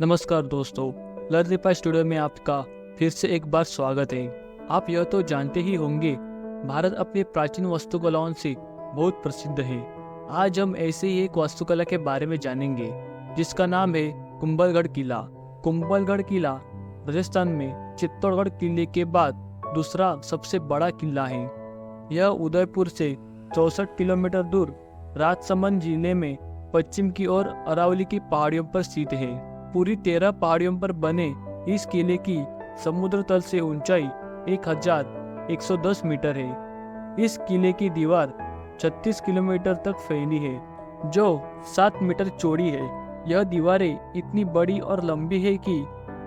नमस्कार दोस्तों, लर्निपाई स्टूडियो में आपका फिर से एक बार स्वागत है। आप यह तो जानते ही होंगे, भारत अपनी प्राचीन वास्तुकलाओं से बहुत प्रसिद्ध है। आज हम ऐसे ही एक वास्तुकला के बारे में जानेंगे जिसका नाम है कुंभलगढ़ किला। कुंभलगढ़ किला राजस्थान में चित्तौड़गढ़ किले के बाद दूसरा सबसे बड़ा किला है। यह उदयपुर से 64 किलोमीटर दूर राजसमंद जिले में पश्चिम की ओर अरावली की पहाड़ियों पर स्थित है। पूरी 13 पहाड़ियों पर बने इस किले की समुद्र तल से ऊंचाई 1110 मीटर है। इस किले की दीवार 36 किलोमीटर तक फैली है, जो 7 मीटर चौड़ी है। यह दीवारें इतनी बड़ी और लंबी है कि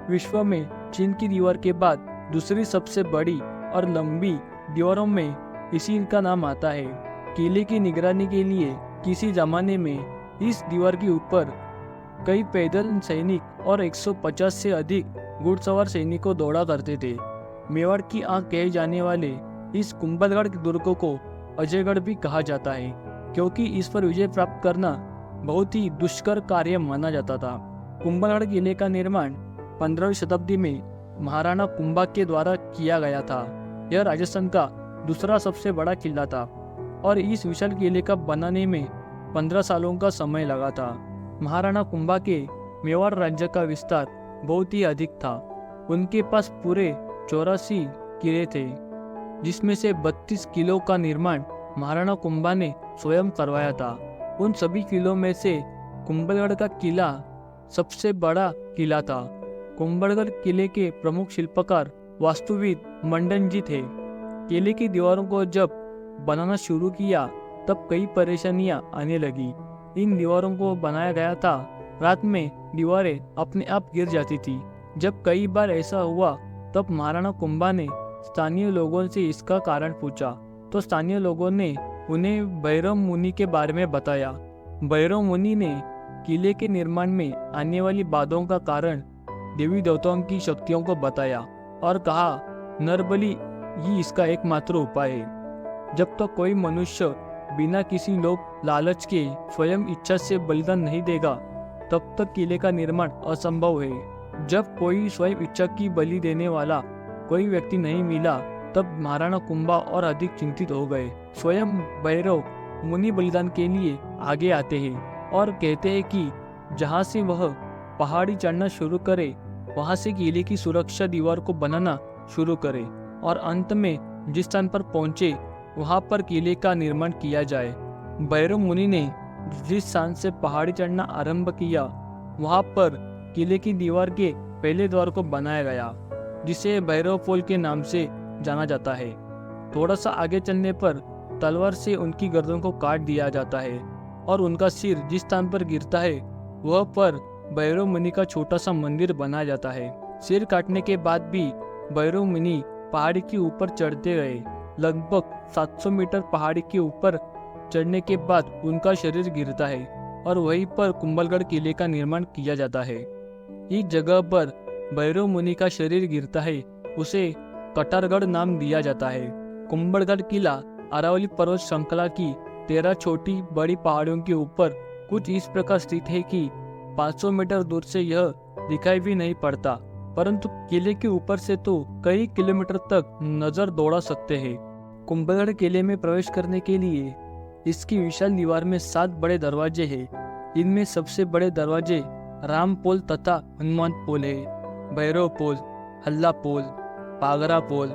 विश्व में चीन की दीवार के बाद दूसरी सबसे बड़ी और लंबी दीवारों में इसी का नाम आता है। किले की निगरानी के लिए किसी जमाने में इस दीवार के ऊपर कई पैदल सैनिक और 150 से अधिक घुड़सवार सैनिकों दौड़ा करते थे। मेवाड़ की आंख कहे जाने वाले इस कुंभलगढ़ दुर्ग को अजयगढ़ भी कहा जाता है, क्योंकि इस पर विजय प्राप्त करना बहुत ही दुष्कर कार्य माना जाता था। कुंभलगढ़ किले का निर्माण 15वीं शताब्दी में महाराणा कुंभा के द्वारा किया गया था। यह राजस्थान का दूसरा सबसे बड़ा किला था और इस विशाल किले का बनाने में 15 सालों का समय लगा था। महाराणा कुंभा के मेवाड़ राज्य का विस्तार बहुत ही अधिक था। उनके पास पूरे 84 किले थे, जिसमें से 32 किलों का निर्माण महाराणा कुंभा ने स्वयं करवाया था। उन सभी किलों में से कुंभलगढ़ का किला सबसे बड़ा किला था। कुंभलगढ़ किले के प्रमुख शिल्पकार वास्तुविद मंडन जी थे। किले की दीवारों को जब बनाना शुरू किया तब कई परेशानियां आने लगी। इन दीवारों को बनाया गया था, रात में दीवारें अपने आप गिर जाती थी। जब कई बार ऐसा हुआ तब महाराणा कुंभा ने स्थानीय लोगों से इसका कारण पूछा, तो स्थानीय लोगों ने उन्हें भैरव मुनि के बारे में बताया। भैरव मुनि ने किले के निर्माण में आने वाली बाधाओं का कारण देवी देवताओं की शक्तियों को बताया और कहा, नरबलि ही इसका एकमात्र उपाय है। जब तक कोई मनुष्य बिना किसी लोभ लालच के स्वयं इच्छा से बलिदान नहीं देगा, तब तक किले का निर्माण असंभव है। जब कोई स्वयं इच्छा की बलि देने वाला कोई व्यक्ति नहीं मिला, तब महाराणा कुंभा और अधिक चिंतित हो गए। स्वयं भैरव मुनि बलिदान के लिए आगे आते हैं और कहते हैं कि जहां से वह पहाड़ी चढ़ना शुरू करे, वहां से किले की सुरक्षा दीवार को बनाना शुरू करे और अंत में जिस स्थान पर पहुंचे वहां पर किले का निर्माण किया जाए। भैरव मुनि ने जिस स्थान से पहाड़ी चढ़ना आरंभ किया, वहां पर किले की दीवार के पहले द्वार को बनाया गया, जिसे भैरव पोल के नाम से जाना जाता है। थोड़ा सा आगे चलने पर तलवार से उनकी गर्दन को काट दिया जाता है और उनका सिर जिस स्थान पर गिरता है वह पर भैरव मुनि का छोटा सा मंदिर बनाया जाता है। सिर काटने के बाद भी भैरव मुनि पहाड़ी के ऊपर चढ़ते गए। लगभग 700 मीटर पहाड़ी के ऊपर चढ़ने के बाद उनका शरीर गिरता है और वहीं पर कुंभलगढ़ किले का निर्माण किया जाता है। इस जगह पर भैरव मुनि का शरीर गिरता है, उसे कटारगढ़ नाम दिया जाता है। कुंभलगढ़ किला अरावली पर्वत श्रृंखला की 13 छोटी बड़ी पहाड़ियों के ऊपर कुछ इस प्रकार स्थित है कि 500 मीटर दूर से यह दिखाई भी नहीं पड़ता, परंतु किले के ऊपर से तो कई किलोमीटर तक नजर दौड़ा सकते हैं। कुंभलगढ़ किले में प्रवेश करने के लिए इसकी विशाल दीवार में 7 बड़े दरवाजे हैं। इनमें सबसे बड़े दरवाजे राम पोल तथा हनुमान पोल है। भैरव पोल, हल्ला पोल, पागरा पोल,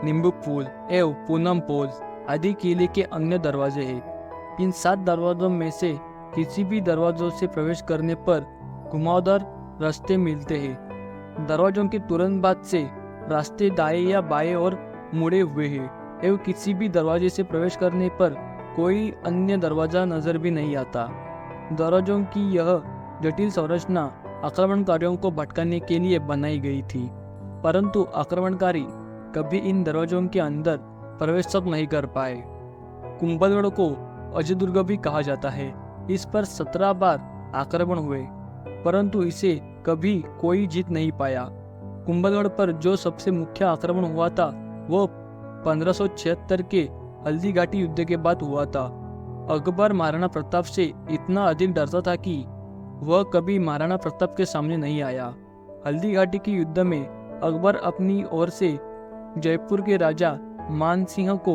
नींबू पोल एवं पूनम पोल आदि किले के अन्य दरवाजे हैं। इन 7 दरवाजों में से किसी भी दरवाजों से प्रवेश करने पर घुमावदार रास्ते मिलते हैं। दरवाजों के तुरंत बाद से रास्ते दाएं या बाएं और मुड़े हुए हैं एवं किसी भी दरवाजे से प्रवेश करने पर कोई अन्य दरवाजा नजर भी नहीं आता। दरवाजों की यह जटिल संरचना आक्रमणकारियों को भटकाने के लिए बनाई गई थी, परंतु आक्रमणकारी कभी इन दरवाजों के अंदर प्रवेश तक नहीं कर पाए। कुंभलगढ़ को अजयदुर्ग भी कहा जाता है। इस पर 17 बार आक्रमण हुए, परंतु इसे कभी कोई जीत नहीं पाया। कुंभलगढ़ पर जो सबसे मुख्य आक्रमण हुआ था वो 1576 के हल्दी घाटी युद्ध के बाद हुआ था। अकबर महाराणा प्रताप से इतना अधिक डरता था कि वह कभी महाराणा प्रताप के सामने नहीं आया। हल्दी घाटी के युद्ध में अकबर अपनी ओर से जयपुर के राजा मान सिंह को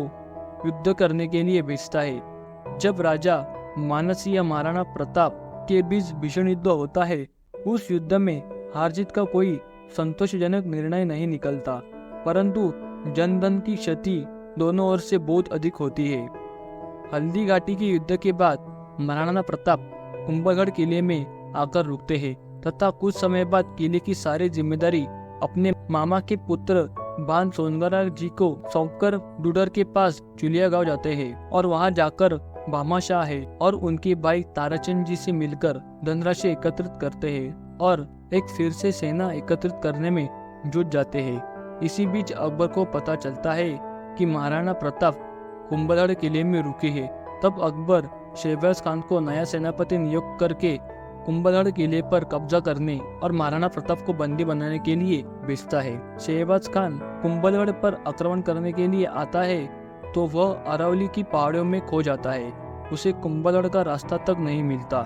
युद्ध करने के लिए भेजता है। जब राजा मानसिंह महाराणा प्रताप के बीच भीषण युद्ध होता है, उस युद्ध में हार जीत का कोई संतोषजनक निर्णय नहीं निकलता, परंतु जनधन की क्षति दोनों ओर से बहुत अधिक होती है। हल्दी घाटी के युद्ध के बाद महाराणा प्रताप कुंभलगढ़ किले में आकर रुकते हैं तथा कुछ समय बाद किले की सारी जिम्मेदारी अपने मामा के पुत्र भान सोनगरा जी को सौंपकर डूडर के पास चुलिया गांव जाते हैं और वहां जाकर भामाशाह है और उनके भाई ताराचंद जी से मिलकर धनराशि एकत्रित करते हैं और एक फिर से सेना एकत्रित करने में जुट जाते हैं। इसी बीच अकबर को पता चलता है कि महाराणा प्रताप कुंभलगढ़ किले में रुके हैं। तब अकबर शहबाज खान को नया सेनापति नियुक्त करके कुंभलगढ़ किले पर कब्जा करने और महाराणा प्रताप को बंदी बनाने के लिए भेजता है। शहबाज खान कुंभलगढ़ पर आक्रमण करने के लिए आता है तो वह अरावली की पहाड़ियों में खो जाता है। उसे कुंभलगढ़ का रास्ता तक नहीं मिलता।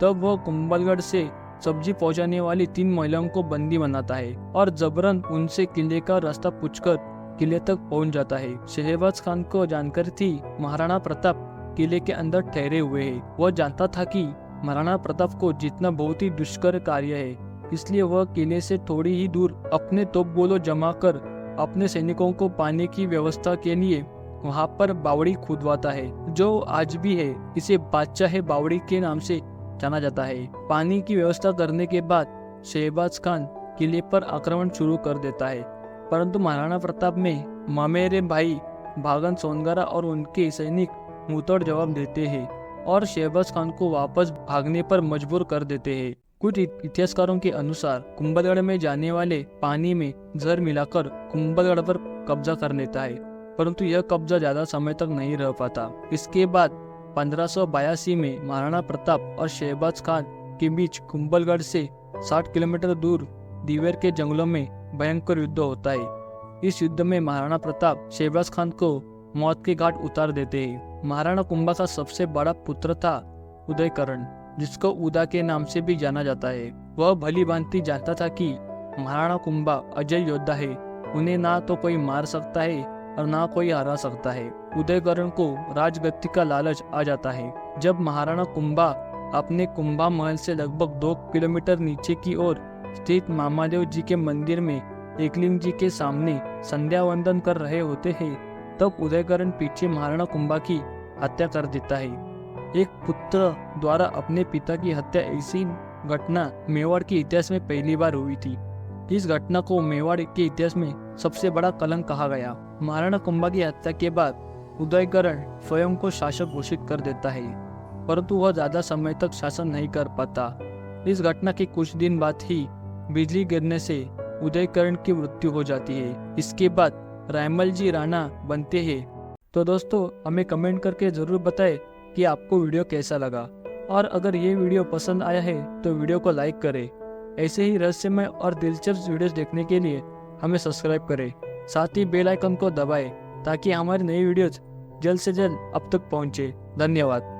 तब वह कुंभलगढ़ से सब्जी पहुंचाने वाली 3 महिलाओं को बंदी बनाता है और जबरन उनसे किले का रास्ता पूछकर किले तक पहुंच जाता है। शहबाज खान को जानकारी थी महाराणा प्रताप किले के अंदर ठहरे हुए हैं। वह जानता था कि महाराणा प्रताप को जीतना बहुत ही दुष्कर कार्य है, इसलिए वह किले से थोड़ी ही दूर अपने तोपगोलों जमा कर अपने सैनिकों को पानी की व्यवस्था के लिए वहां पर बावड़ी खुदवाता है, जो आज भी है। इसे बादशाह बावड़ी के नाम से जाना जाता है। पानी की व्यवस्था करने के बाद शहबाज खान किले पर आक्रमण शुरू कर देता है, परंतु महाराणा प्रताप में मामेरे भाई भागन सोनगरा और उनके सैनिक मुंहतोड़ जवाब देते हैं और शहबाज खान को वापस भागने पर मजबूर कर देते हैं। कुछ इतिहासकारों के अनुसार कुंभलगढ़ में जाने वाले पानी में जहर मिलाकर कुंभलगढ़ पर कब्जा कर लेता है, परंतु यह कब्जा ज्यादा समय तक नहीं रह पाता। इसके बाद 1582 में महाराणा प्रताप और शहबाज खान के बीच कुंभलगढ़ से 60 किलोमीटर दूर दीवेर के जंगलों में भयंकर युद्ध होता है। इस युद्ध में महाराणा प्रताप शहबाज खान को मौत के घाट उतार देते हैं। महाराणा कुंभा का सबसे बड़ा पुत्र था उदयकरण, जिसको उदा के नाम से भी जाना जाता है। वह भली भांति जानता था कि महाराणा कुंभा अजय योद्धा है, उन्हें ना तो कोई मार सकता है और ना कोई हरा सकता है। उदयकरण को राजगद्दी का लालच आ जाता है। जब महाराणा कुंभा अपने कुंभा महल से लगभग 2 किलोमीटर नीचे की ओर स्थित मामादेव जी के मंदिर में एकलिंग जी के सामने संध्या वंदन कर रहे होते हैं, तब उदयकरण पीछे महाराणा कुंभा की हत्या कर देता है। एक पुत्र द्वारा अपने पिता की हत्या, ऐसी घटना मेवाड़ के इतिहास में पहली बार हुई थी। इस घटना को मेवाड़ के इतिहास में सबसे बड़ा कलंक कहा गया। महाराणा कुंभा की हत्या के बाद उदयकरण स्वयं को शासक घोषित कर देता है, परंतु वह ज्यादा समय तक शासन नहीं कर पाता। इस घटना के कुछ दिन बाद ही बिजली गिरने से उदयकरण की मृत्यु हो जाती है। इसके बाद रायमल जी राणा बनते हैं। तो दोस्तों, हमें कमेंट करके जरूर बताएं कि आपको वीडियो कैसा लगा, और अगर ये वीडियो पसंद आया है तो वीडियो को लाइक करें। ऐसे ही रहस्यमय और दिलचस्प वीडियोस देखने के लिए हमें सब्सक्राइब करें, साथ ही बेल आइकन को दबाएं ताकि हमारी नई वीडियोस जल्द से जल्द अब तक पहुंचे। धन्यवाद।